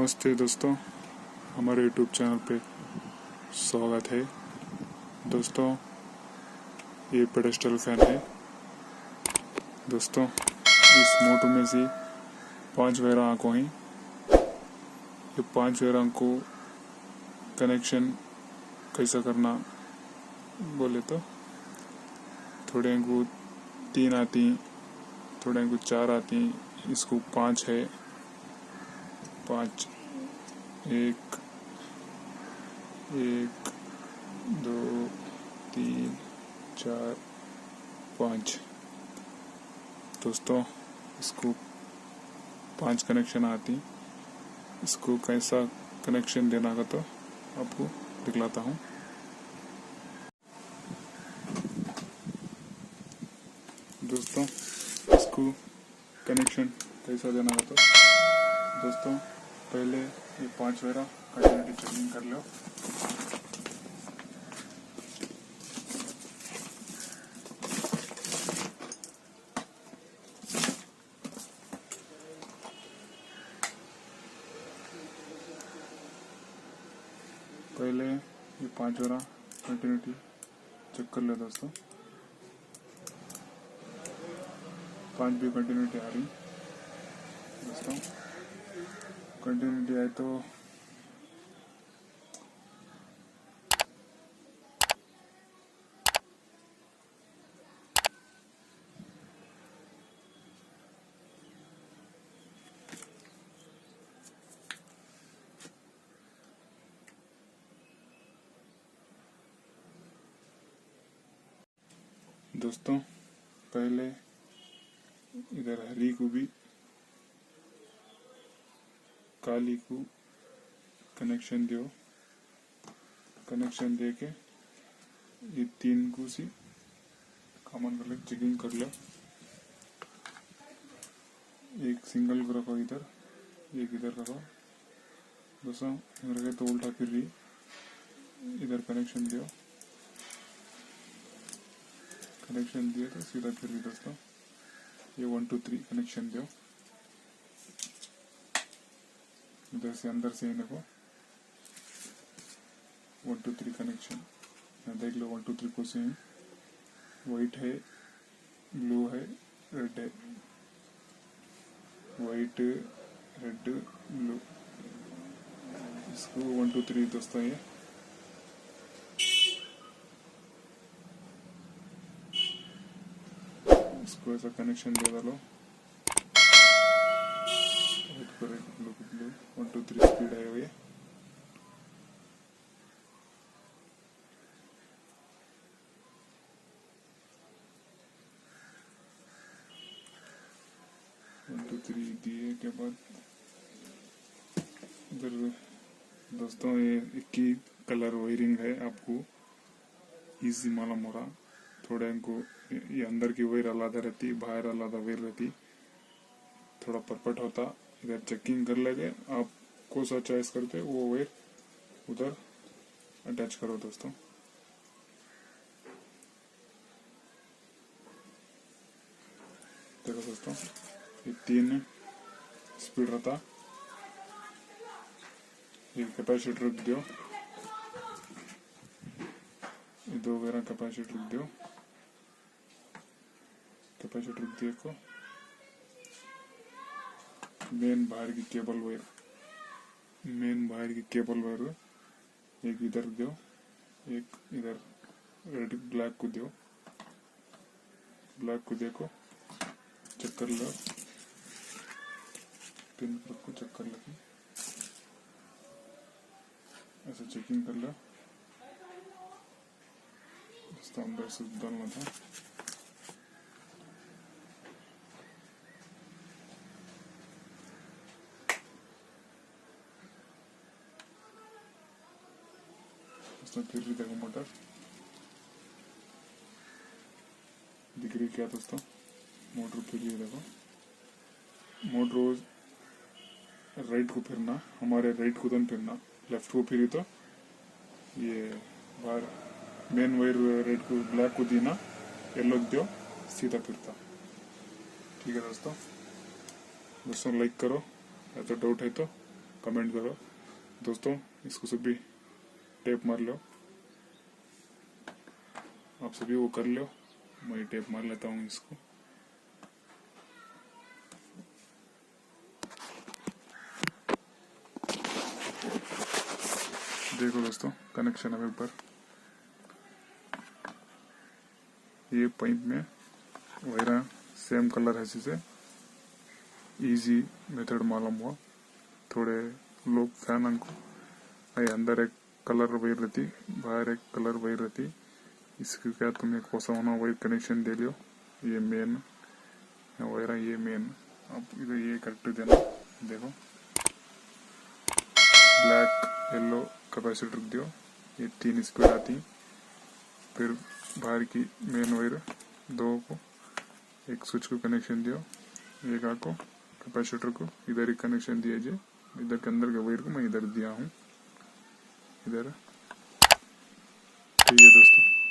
नमस्ते दोस्तों, हमारे यूट्यूब चैनल पे स्वागत है। दोस्तों, ये पेडेस्टल फैन है। दोस्तों, इस मोटर में से 5 वेरा आंकों हैं। ये 5 वेरा को कनेक्शन कैसा करना बोले तो थोड़े को 3 आती, थोड़े को 4 आती। इसको 5 है। 5 1 1 2 3 4 5। दोस्तों, इसको 5 कनेक्शन आती। इसको कैसा कनेक्शन देना का तो आपको दिखलाता हूँ। दोस्तों, इसको कनेक्शन कैसा देना का तो दोस्तों, पहले ये 5 वेरा कंटिन्यूटी चेकिंग कर लो। पहले ये 5 वेरा कंटिन्यूटी चेक कर लो दोस्तों। 5 भी कंटिन्यूटी आ रही। दोस्तों, कंटिन्यूटी आए तो दोस्तों, पहले इधर हरी को भी काली को कनेक्शन दो। कनेक्शन दे के ये 3 को सी कॉमन कर ले, चेकिंग कर लो। एक सिंगल को रखो इधर, एक इधर रखो। दोस्तों, इधर के तो उल्टा फिर रही, इधर कनेक्शन दो। कनेक्शन दिए तो सीधा फिर रही। दोस्तों, ये 1 2 3 कनेक्शन दो। इधर से अंदर से देखो 1 2 3 कनेक्शन देख लो। 1 2 3 को से व्हाइट है, ब्लू है, रेड है। White, red, blue. इसको 1 2 3 दोस्तों, ये इसको ऐसा कनेक्शन दे डालो। ब्लू 1 2 3 स्पीड है ये। दिए के बाद इधर दोस्तों, ये एक ही कलर वायरिंग है। आपको इजी मालूम हो रहा। थोड़े को ये अंदर की वायर अलग रहती, बाहर अलग वायर रहती, थोड़ा परपट होता। इधर चेकिंग कर लेंगे। आप कौन सा चॉइस करते वो वायर उधर अटैच करो। दोस्तों, देखो दोस्तों, ये 3 स्पीड रहता। ये कैपेसिटर रख दो, ये 2 वेरा कैपेसिटर रख दो। कैपेसिटर देखो, मेन बाहर की केबल वायर, मेन बाहर की केबल वायर एक इधर दो, एक इधर रेड ब्लैक को दो। ब्लैक को देखो, चेक कर लो, पिन को चेक कर लो, ऐसा चेकिंग कर लो। दोस्तों, अंदर से डालना था। फिर भी देखो, मोटर दिख रही क्या दोस्तों? मोटर फिर भी देखो। मोटर राइट को फिरना, हमारे राइट को तो फिरना, लेफ्ट को फिरी तो ये बाहर मेन वायर रेड को ब्लैक को देना, येलो दो, सीधा फिरता। ठीक है दोस्तों, लाइक करो, या तो डाउट है तो कमेंट करो दोस्तों। इसको सभी टेप मार लो, आप सभी वो कर लो। मैं टेप मार लेता हूँ इसको। देखो दोस्तों कनेक्शन है ऊपर, ये पाइप में वगैरह सेम कलर है से इजी मेथड मालूम हुआ। थोड़े लोग फैन अंको अंदर एक कलर वही रहती, बाहर एक कलर वही रहती। इसके क्या तुम्हें कोसा होना वही कनेक्शन दे लियो। ये मेन वगैरह, ये मेन अब इधर ये करेक्ट देना। देखो ब्लैक येलो कैपेसिटर दियो, ये 3 स्पीड आती। फिर बाहर की मेन वायर 2 को एक स्विच को कनेक्शन दियो, एक आपको कैपेसिटर को इधर ही कनेक्शन दिया जाए। इधर के अंदर के वायर को मैं इधर दिया हूँ इधर। ठीक है दोस्तों।